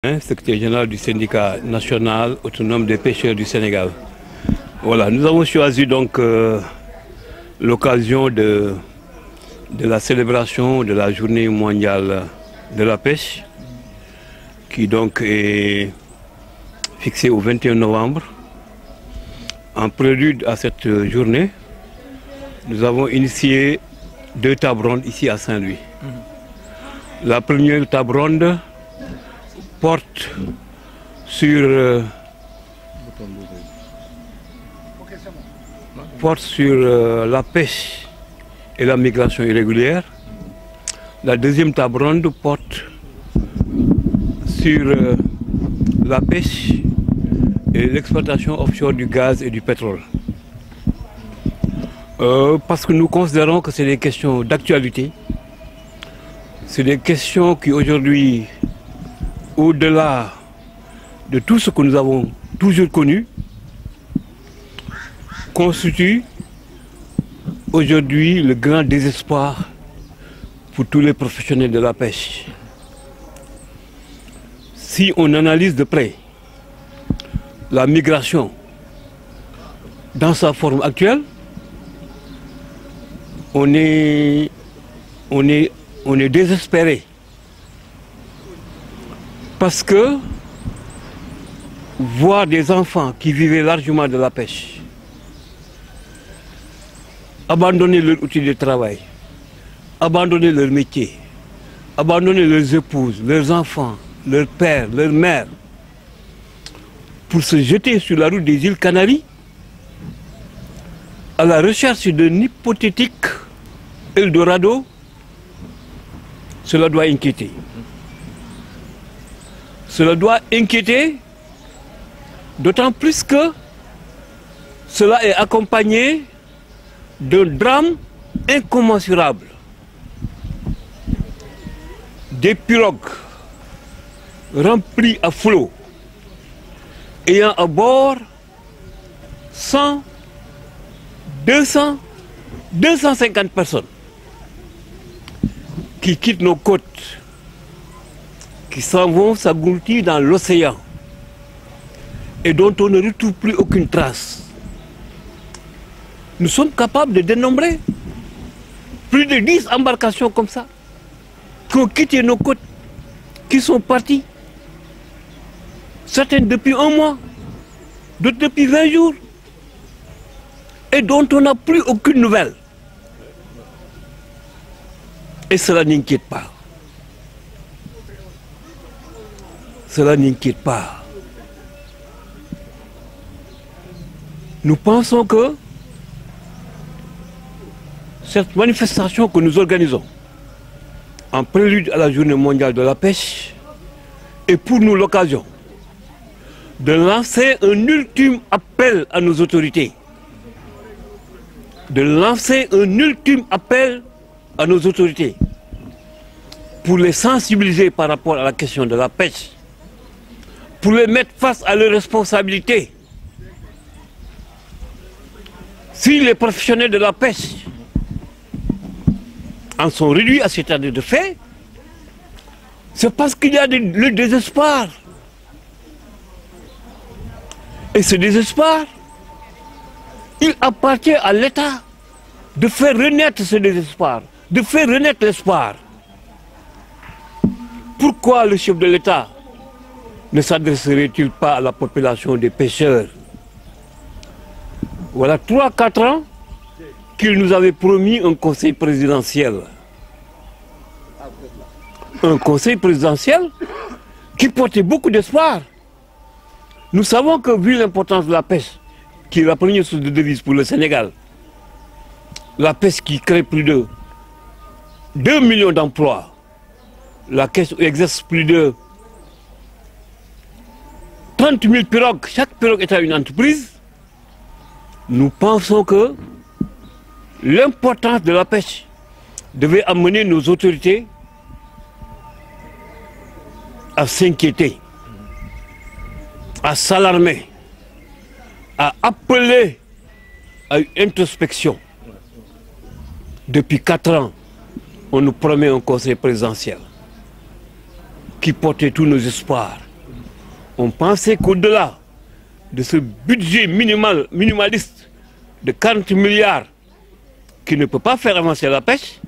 Secrétaire général du syndicat national autonome des pêcheurs du Sénégal. Voilà, nous avons choisi donc l'occasion de la célébration de la journée mondiale de la pêche, qui donc est fixée au 21 novembre. En prélude à cette journée, nous avons initié 2 tables rondes ici à Saint-Louis. La première table ronde porte sur la pêche et la migration irrégulière. La deuxième table ronde porte sur la pêche et l'exploitation offshore du gaz et du pétrole. Parce que nous considérons que c'est des questions d'actualité, c'est des questions qui aujourd'hui, au-delà de tout ce que nous avons toujours connu, constitue aujourd'hui le grand désespoir pour tous les professionnels de la pêche. Si on analyse de près la migration dans sa forme actuelle, on est désespéré. Parce que voir des enfants qui vivaient largement de la pêche abandonner leur outil de travail, abandonner leur métier, abandonner leurs épouses, leurs enfants, leurs pères, leurs mères, pour se jeter sur la route des îles Canaries à la recherche d'un hypothétique Eldorado, cela doit inquiéter. Cela doit inquiéter, d'autant plus que cela est accompagné d'un drame incommensurable. Des pirogues remplies à flot, ayant à bord 100, 200, 250 personnes qui quittent nos côtes, qui s'en vont s'engloutir dans l'océan et dont on ne retrouve plus aucune trace. Nous sommes capables de dénombrer plus de 10 embarcations comme ça, qui ont quitté nos côtes, qui sont parties. Certaines depuis 1 mois, d'autres depuis 20 jours, et dont on n'a plus aucune nouvelle. Et cela n'inquiète pas. Cela n'inquiète pas. Nous pensons que cette manifestation que nous organisons en prélude à la journée mondiale de la pêche est pour nous l'occasion de lancer un ultime appel à nos autorités. De lancer un ultime appel à nos autorités pour les sensibiliser par rapport à la question de la pêche, pour les mettre face à leurs responsabilités. Si les professionnels de la pêche en sont réduits à cet état de fait, c'est parce qu'il y a le désespoir. Et ce désespoir, il appartient à l'État de faire renaître ce désespoir, de faire renaître l'espoir. Pourquoi le chef de l'État ne s'adresserait-il pas à la population des pêcheurs? Voilà 3-4 ans qu'il nous avait promis un conseil présidentiel. Un conseil présidentiel qui portait beaucoup d'espoir. Nous savons que vu l'importance de la pêche, qui est la première source de devises pour le Sénégal, la pêche qui crée plus de 2 millions d'emplois, la pêche exerce plus de 30 000 pirogues, chaque pirogue est à une entreprise. Nous pensons que l'importance de la pêche devait amener nos autorités à s'inquiéter, à s'alarmer, à appeler à une introspection. Depuis 4 ans, on nous promet un conseil présidentiel. qui portait tous nos espoirs, on pensait qu'au-delà de ce budget minimaliste de 40 milliards qui ne peut pas faire avancer la pêche,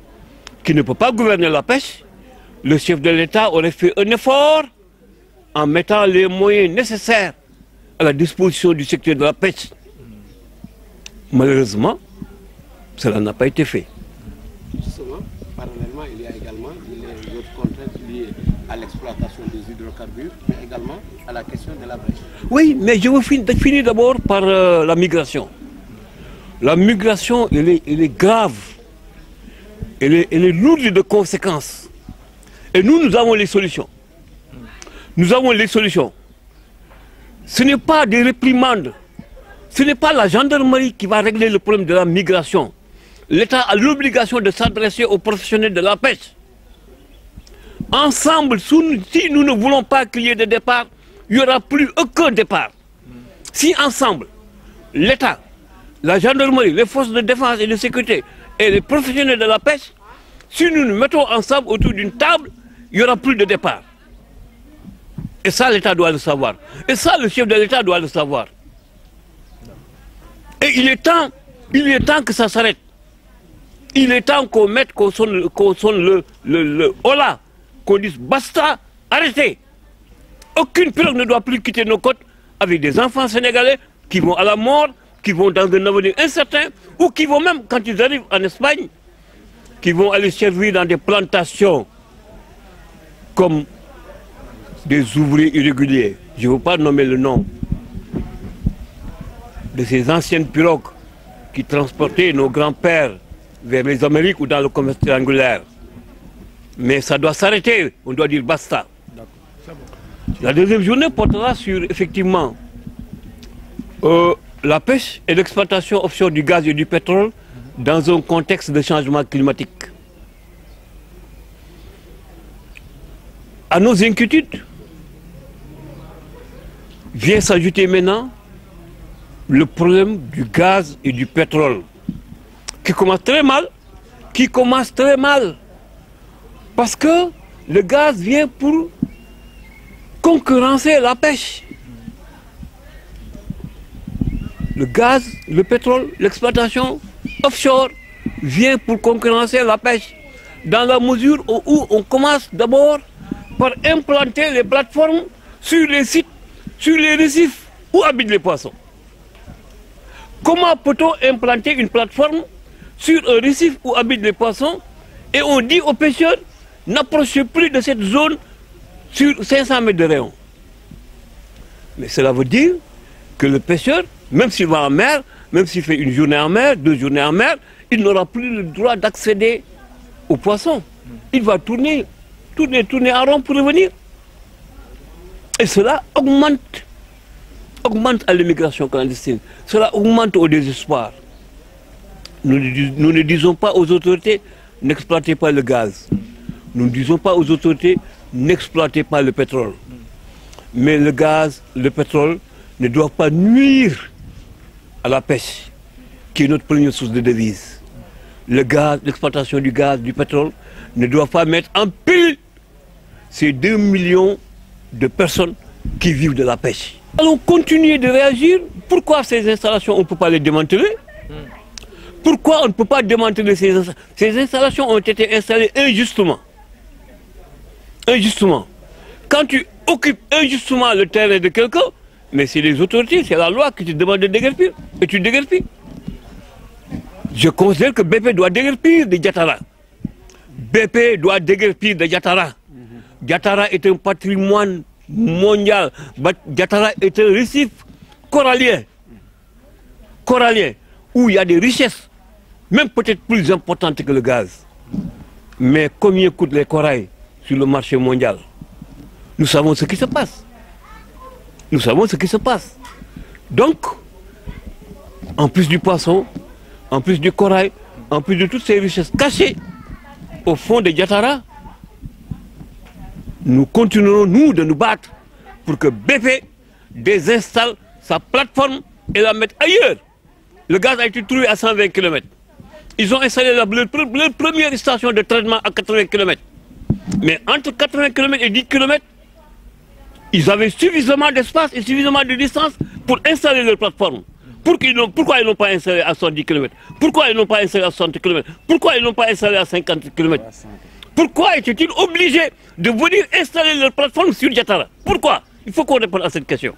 qui ne peut pas gouverner la pêche, le chef de l'État aurait fait un effort en mettant les moyens nécessaires à la disposition du secteur de la pêche. Malheureusement, cela n'a pas été fait. Justement, parallèlement, il y a également les autres contraintes liées à l'exploitation des hydrocarbures, mais également à la question de la pêche. Oui, mais je veux finir d'abord par la migration. La migration, elle est grave. Elle est lourde de conséquences. Et nous avons les solutions. Nous avons les solutions. Ce n'est pas des réprimandes. Ce n'est pas la gendarmerie qui va régler le problème de la migration. L'État a l'obligation de s'adresser aux professionnels de la pêche. Ensemble, si nous ne voulons pas qu'il y ait de départ, il n'y aura plus aucun départ. Si ensemble, l'État, la gendarmerie, les forces de défense et de sécurité et les professionnels de la pêche, si nous nous mettons ensemble autour d'une table, il n'y aura plus de départ. Et ça, l'État doit le savoir. Et ça, le chef de l'État doit le savoir. Et il est temps que ça s'arrête. Il est temps qu'on sonne le hola, qu'on dise basta, arrêtez. Aucune pirogue ne doit plus quitter nos côtes avec des enfants sénégalais qui vont à la mort, qui vont dans un avenir incertain, ou qui vont même, quand ils arrivent en Espagne, qui vont aller servir dans des plantations comme des ouvriers irréguliers. Je ne veux pas nommer le nom de ces anciennes pirogues qui transportaient nos grands-pères vers les Amériques ou dans le commerce triangulaire. Mais ça doit s'arrêter, on doit dire basta. La deuxième journée portera sur, effectivement, la pêche et l'exploitation offshore du gaz et du pétrole dans un contexte de changement climatique. À nos inquiétudes vient s'ajouter maintenant le problème du gaz et du pétrole, qui commence très mal, parce que le gaz vient pour concurrencer la pêche. Le gaz, le pétrole, l'exploitation offshore vient pour concurrencer la pêche, dans la mesure où on commence d'abord par implanter les plateformes sur les sites, sur les récifs où habitent les poissons. Comment peut-on implanter une plateforme sur un récif où habitent les poissons et on dit aux pêcheurs, n'approchez plus de cette zone sur 500 mètres de rayon? Mais cela veut dire que le pêcheur, même s'il va en mer, même s'il fait une journée en mer, 2 journées en mer, il n'aura plus le droit d'accéder aux poissons. Il va tourner en rond pour revenir. Et cela augmente à l'immigration clandestine. Cela augmente au désespoir. Nous ne disons pas aux autorités, n'exploitez pas le gaz. Nous ne disons pas aux autorités, n'exploitez pas le pétrole. Mais le gaz, le pétrole ne doivent pas nuire à la pêche, qui est notre première source de devises. Le gaz, l'exploitation du gaz, du pétrole, ne doit pas mettre en péril ces 2 millions de personnes qui vivent de la pêche. Allons continuer de réagir. Pourquoi ces installations, on ne peut pas les démanteler? Pourquoi on ne peut pas démanteler ces installations? Ces installations ont été installées injustement. Injustement. Quand tu occupes injustement le terrain de quelqu'un, mais c'est les autorités, c'est la loi qui te demande de déguerpir. Et tu déguerpis. Je considère que BP doit déguerpir de Diatara. BP doit déguerpir de Diatara. Diatara est un patrimoine mondial. Diatara est un récif corallien. Corallien, où il y a des richesses, même peut-être plus importantes que le gaz. Mais combien coûtent les corails sur le marché mondial? Nous savons ce qui se passe. Nous savons ce qui se passe. Donc, en plus du poisson, en plus du corail, en plus de toutes ces richesses cachées au fond de Diatara, nous continuerons, nous, de nous battre pour que BP désinstalle sa plateforme et la mette ailleurs. Le gaz a été trouvé à 120 km. Ils ont installé leur première station de traitement à 80 km. Mais entre 80 km et 10 km, Ils avaient suffisamment d'espace et suffisamment de distance pour installer leur plateforme. Pourquoi ils n'ont pas installé à 70 km? Pourquoi ils n'ont pas installé à 60 km? Pourquoi ils n'ont pas installé à 50 km? Pourquoi étaient-ils obligés de venir installer leur plateforme sur Diatara? Pourquoi? Il faut qu'on réponde à cette question.